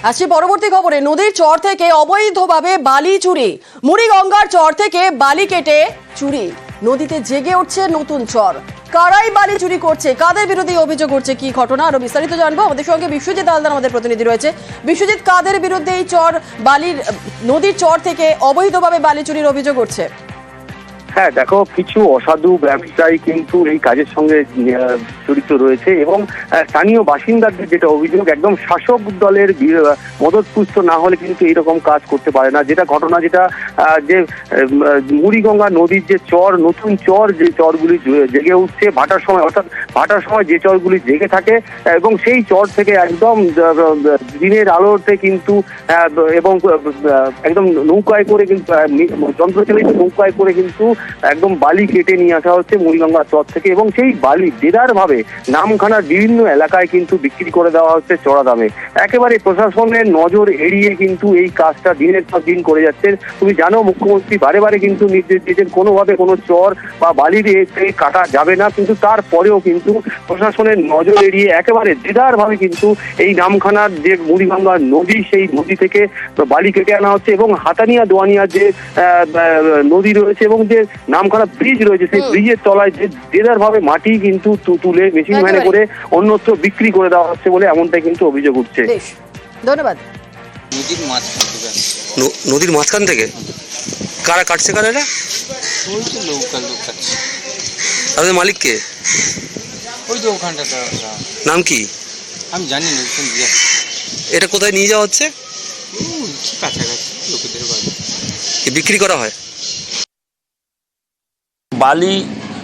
আসছি পরবর্তী খবরে। নদীর চর থেকে অবৈধভাবে বালি চুরি, মুড়িগঙ্গার চর থেকে বালি কেটে চুরি, নদীতে জেগে উঠছে নতুন চর। কারাই বালি চুরি করছে, কাদের বিরুদ্ধে অভিযোগ উঠছে, কি ঘটনা, আরো বিস্তারিত জানবো। আমাদের সঙ্গে বিশ্বজিৎ হালদার আমাদের প্রতিনিধি রয়েছে। বিশ্বজিৎ, কাদের বিরুদ্ধে এই চর বালির নদীর চর থেকে অবৈধভাবে বালি চুরির অভিযোগ উঠছে? হ্যাঁ দেখো, কিছু অসাধু ব্যবসায়ী কিন্তু এই কাজের সঙ্গে জড়িত রয়েছে এবং স্থানীয় বাসিন্দাদের যেটা অভিযোগ, একদম শাসক দলের মদতপুষ্ট না হলে কিন্তু এইরকম কাজ করতে পারে না। যেটা ঘটনা, যেটা যে মুড়িগঙ্গা নদীর যে চর, নতুন চর, যে চরগুলি জেগে উঠছে ভাটার সময়, অর্থাৎ ভাটার সময় যে চরগুলি জেগে থাকে এবং সেই চর থেকে একদম দিনের আলোতে কিন্তু এবং একদম নৌকায় করে কিন্তু যন্ত্রচালিত নৌকায় করে কিন্তু একদম বালি কেটে নিয়ে আসা হচ্ছে মুড়িগঙ্গা চর থেকে এবং সেই বালি দেদার ভাবে নামখানার বিভিন্ন এলাকায় কিন্তু বিক্রি করে দেওয়া হচ্ছে চড়া দামে। একেবারে প্রশাসনের নজর এড়িয়ে কিন্তু এই কাজটা দিনের পর দিন করে যাচ্ছে। তুমি জানো, মুখ্যমন্ত্রী বারে বারে কিন্তু নির্দেশ দিয়েছেন কোনোভাবে কোনো চর বা বালি কাটা যাবে না, কিন্তু তারপরেও কিন্তু প্রশাসনের নজর এড়িয়ে একেবারে দেদার ভাবে কিন্তু এই নামখানার যে মুড়িগঙ্গা নদী, সেই নদী থেকে বালি কেটে আনা হচ্ছে এবং হাতানিয়া দোয়ানিয়া যে নদী রয়েছে এবং যে নামখানা ব্রিজ রয়েছে, সেই ব্রিজের তলায় যে দেদার ভাবে মাটি কিন্তু তুলে মেশিন ভ্যানে করে অন্যত্র বিক্রি করে দেওয়া হচ্ছে বলে এমনটাই কিন্তু অভিযোগ উঠছে। ধন্যবাদ। নদীর মাঝখান থেকে কারা কাটছে? কারা এরা? লোকাল লোক কাটছে। তাদের মালিক কে? ওই যে ওখানটা। নাম কি? আমি জানি না। এটা কোথায় নিয়ে যাওয়া হচ্ছে? কাছাকাছি লোকেদের বাড়ি বিক্রি করা হয়। বালি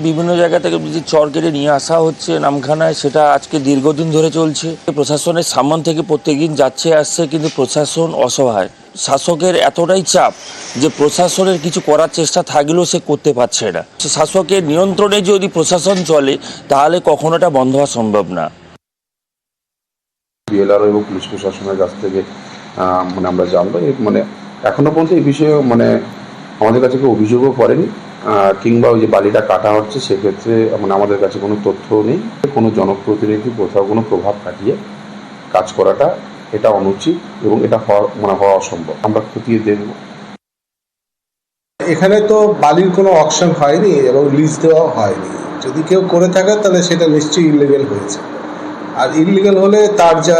বিভিন্ন জায়গা থেকে যে চর কেটে নিয়ে আসা হচ্ছে নামখানায়, সেটা আজকে দীর্ঘদিন ধরে চলছে। প্রশাসনের সামন থেকে প্রত্যেকদিন যাচ্ছে আসছে, কিন্তু প্রশাসন অসহায়। শাসকের এতটাই চাপ যে প্রশাসনের কিছু করার চেষ্টা থাকলেও সে করতে পারছে না। শাসকের নিয়ন্ত্রণে যদি প্রশাসন চলে তাহলে কখনো এটা বন্ধ হওয়া সম্ভব না। বিএলআরও এবং পুলিশ প্রশাসনের কাছ থেকে আমরা জানবো, এখনো পর্যন্ত এই বিষয়ে আমাদের কাছে কেউ অভিযোগও করেনি, কিংবা ওই যে বালিটা কাটা হচ্ছে সেক্ষেত্রে আমাদের কাছে কোনো তথ্য নেই। কোনো জনপ্রতিনিধি কোথাও কোনো প্রভাব খাটিয়ে কাজ করাটা এটা অনুচিত এবং এটা হওয়া অসম্ভব। আমরা খতিয়ে দেখব। এখানে তো বালির কোনো অকশন হয়নি এবং লিজ দেওয়া হয়নি। যদি কেউ করে থাকে তাহলে সেটা নিশ্চয়ই ইলিগাল হয়েছে, আর ইলিগাল হলে তার যা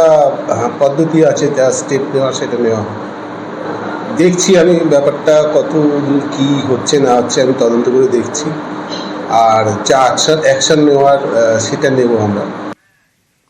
পদ্ধতি আছে, যা স্টেপ নেওয়া, সেটা নেওয়া হবে। দেখছি আমি ব্যাপারটা কত কি হচ্ছে না হচ্ছে, আমি তদন্ত করে দেখছি, আর যা অ্যাকশন নেওয়ার সেটা নেব আমরা।